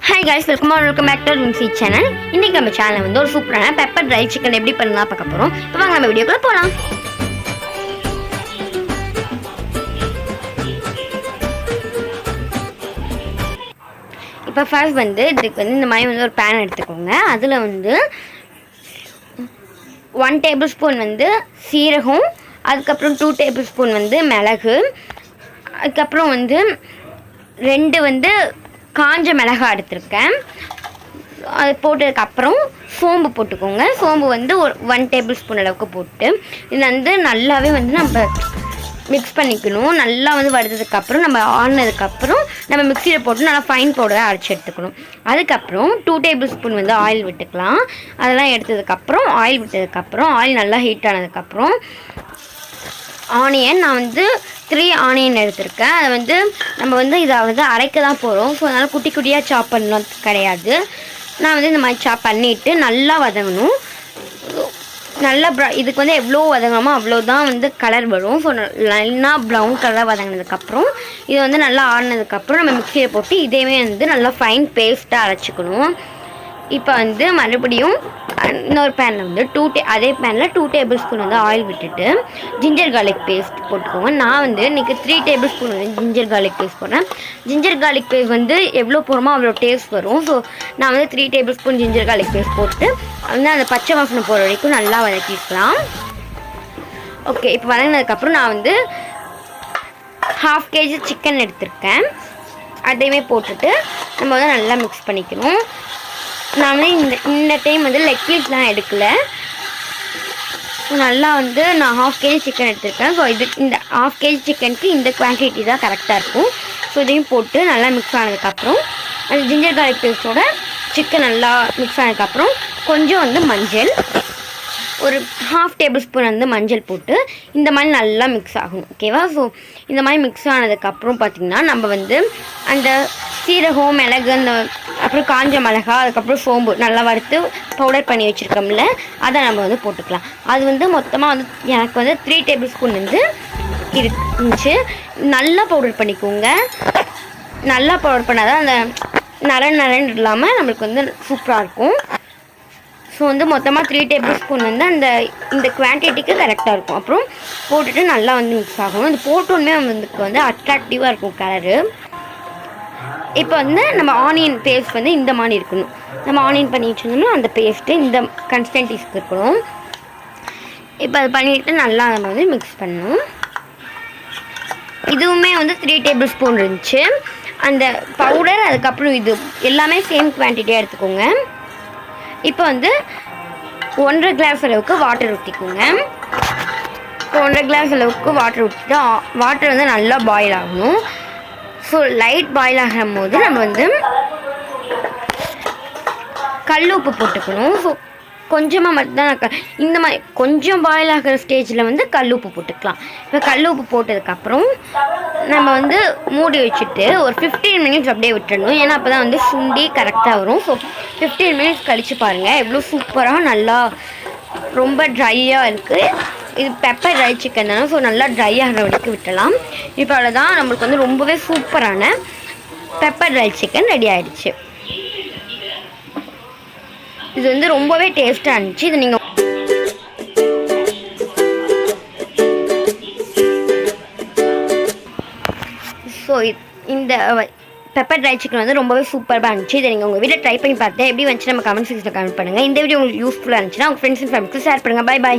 Hi guys, welcome back to vinsi channel. இன்னைக்கு நம்ம சேனல்ல வந்து ஒரு சூப்பரான பெப்பர் ட்ரை சிக்கன் எப்படி பண்ணலாம் பார்க்க போறோம். இப்போ வாங்க நம்ம வீடியோக்குள்ள போலாம். இப்போ ஃபர்ஸ்ட் வந்து இதுக்கு வந்து இந்த மாதிரி வந்து ஒரு pan எடுத்துக்கோங்க. அதுல வந்து 1 tablespoon வந்து சீரகம், அதுக்கு அப்புறம் 2 tablespoon வந்து மிளகு, அதுக்கு அப்புறம் வந்து 2 வந்து காஞ்ச மிளகாய் எடுத்துருக்கேன். அது போட்டதுக்கப்புறம் சோம்பு போட்டுக்கோங்க. சோம்பு வந்து ஒரு 1 tablespoon அளவுக்கு போட்டு இது வந்து நல்லாவே வந்து நம்ம மிக்ஸ் பண்ணிக்கணும். நல்லா வந்து வறுத்ததுக்கப்புறம் நம்ம ஆனதுக்கப்புறம் நம்ம மிக்சியில் போட்டு நல்லா ஃபைன் பவுடராக அரைச்சி எடுத்துக்கணும். அதுக்கப்புறம் 2 tablespoon வந்து ஆயில் விட்டுக்கலாம். அதெல்லாம் எடுத்ததுக்கப்புறம் ஆயில் விட்டதுக்கப்புறம் ஆயில் நல்லா ஹீட் ஆனதுக்கப்புறம் ஆனியன், நான் வந்து 3 ஆனியன் எடுத்திருக்கேன். அதை வந்து நம்ம வந்து இதை வந்து அரைக்க தான் போகிறோம். ஸோ அதனால் குட்டி குட்டியாக சாப் பண்ணலாம் கிடையாது. நான் வந்து இந்த மாதிரி சாப் பண்ணிவிட்டு நல்லா வதங்கணும். நல்லா இதுக்கு வந்து எவ்வளோ வதங்கணுமோ அவ்வளோதான் வந்து கலர் வரும். ஸோ நல்லா ப்ரௌன் கலராக வதங்கினதுக்கப்புறம் இது வந்து நல்லா ஆடினதுக்கப்புறம் நம்ம மிக்சியில் போட்டு இதையுமே வந்து நல்லா ஃபைன் பேஸ்ட்டாக அரைச்சிக்கணும். இப்போ வந்து மறுபடியும் இன்னொரு பேனில் வந்து அதே பேனில் 2 tablespoon வந்து ஆயில் விட்டுட்டு ஜிஞ்சர் கார்லிக் பேஸ்ட் போட்டுக்கோங்க. நான் வந்து இன்றைக்கி 3 tablespoon வந்து ஜிஞ்சர் கார்லிக் பேஸ்ட் போடுறேன். ஜிஞ்சர் கார்லிக் பேஸ்ட் வந்து எவ்வளோ போடுறோமோ அவ்வளோ டேஸ்ட் வரும். ஸோ நான் வந்து 3 tablespoon ஜிஞ்சர் கார்லிக் பேஸ்ட் போட்டு வந்து அந்த பச்சை வாசனை போகிற வரைக்கும் நல்லா வதக்கிக்கலாம். ஓகே, இப்போ வதங்கினதுக்கப்புறம் நான் வந்து 1/2 kg சிக்கன் எடுத்திருக்கேன். அதையுமே போட்டுட்டு நம்ம வந்து நல்லா மிக்ஸ் பண்ணிக்கணும். நான் வந்து இந்த டைம் வந்து லெக் பீஸ்லாம் எடுக்கலை. நல்லா வந்து நான் 1/2 kg சிக்கன் எடுத்துருக்கேன். ஸோ இந்த 1/2 kg சிக்கனுக்கு இந்த குவான்டிட்டி தான் கரெக்டாக இருக்கும். ஸோ இதையும் போட்டு நல்லா மிக்ஸ் ஆனதுக்கப்புறம் அந்த ஜிஞ்சர் கார்லிக் பேஸ்ட்டோட சிக்கன் நல்லா மிக்ஸ் ஆனதுக்கப்புறம் கொஞ்சம் வந்து மஞ்சள், ஒரு 1/2 tablespoon வந்து மஞ்சள் போட்டு இந்த மாதிரி நல்லா மிக்ஸ் ஆகும். ஓகேவா? ஸோ இந்த மாதிரி மிக்ஸ் ஆனதுக்கப்புறம் பார்த்திங்கன்னா நம்ம வந்து அந்த சீரகம், மிளகு, அந்த அப்புறம் காஞ்ச மிளகா, அதுக்கப்புறம் சோம்பு நல்லா வறுத்து பவுடர் பண்ணி வச்சுருக்கோம்ல, அதை நம்ம வந்து போட்டுக்கலாம். அது வந்து மொத்தமாக வந்து எனக்கு வந்து 3 tablespoon வந்து இருந்துச்சு. நல்லா பவுடர் பண்ணிக்கோங்க. நல்லா பவுடர் பண்ணால் தான் அந்த நரன் இல்லாமல் நம்மளுக்கு வந்து சூப்பராக இருக்கும். ஸோ வந்து மொத்தமாக 3 tablespoon வந்து இந்த குவான்டிட்டிக்கு கரெக்டாக இருக்கும். அப்புறம் போட்டுட்டு நல்லா வந்து மிக்ஸ் ஆகணும். இது போட்டோன்னே வந்து அட்ராக்டிவாக இருக்கும் கலரு. இப்போ வந்து நம்ம ஆனியன் பேஸ்ட் வந்து இந்த மாதிரி இருக்கணும். நம்ம ஆனியன் பண்ணி வச்சுருந்தோம்னா அந்த பேஸ்ட்டு இந்த கன்சிஸ்டன்சிஸ்க்கு இருக்கணும். இப்போ அது பண்ணிவிட்டு நல்லா நம்ம வந்து மிக்ஸ் பண்ணணும். இதுவுமே வந்து 3 tablespoon இருந்துச்சு அந்த பவுடர். அதுக்கப்புறம் இது எல்லாமே சேம் குவான்டிட்டியாக எடுத்துக்கோங்க. இப்போ வந்து 1.5 glass அளவுக்கு வாட்டர் ஊற்றிக்கோங்க. 1.5 glass அளவுக்கு வாட்டர் ஊற்றிட்டு வாட்டர் வந்து நல்லா பாயில் ஆகணும். ஸோ லைட் பாயில் ஆகும் போது நம்ம வந்து கல் உப்பு போட்டுக்கணும். ஸோ கொஞ்சமாக மட்டும்தான் இந்த மாதிரி கொஞ்சம் பாயில் ஆகிற ஸ்டேஜில் வந்து கல் உப்பு போட்டுக்கலாம். இப்போ கல் உப்பு போட்டதுக்கப்புறம் நம்ம வந்து மூடி வச்சுட்டு ஒரு 15 minutes அப்படியே விட்டுடணும். ஏன்னா அப்போ தான் வந்து சுண்டி கரெக்டாக வரும். ஸோ 15 minutes கழித்து பாருங்கள் எவ்வளோ சூப்பராக நல்லா ரொம்ப ட்ரையாக இருக்குது. இது பெப்பர் ட்ரை சிக்கன் தானே. ஸோ நல்லா ட்ரை ஆகிற வரைக்கும் விட்டலாம். இப்போ அவ்வளோதான், நம்மளுக்கு வந்து ரொம்பவே சூப்பரான பெப்பர் ட்ரை சிக்கன் ரெடி ஆகிடுச்சு. இது வந்து ரொம்பவே டேஸ்ட்டாக இருந்துச்சு. இது நீங்கள் ஸோ இந்த பெப்பர் ட்ரை சிக்கன் வந்து ரொம்பவே சூப்பராக இருந்துச்சு. இதை நீங்கள் உங்கள் வீட்டில் ட்ரை பண்ணி பார்த்து எப்படி வந்துச்சு நம்ம கமெண்ட் செக்ஷனில் கமெண்ட் பண்ணுங்கள். இந்த வீடியோ உங்களுக்கு யூஸ்ஃபுல்லாக இருந்துச்சுன்னா உங்கள் ஃப்ரெண்ட்ஸ் அண்ட் ஃபேமிலிக்கு ஷேர் பண்ணுங்கள். பை.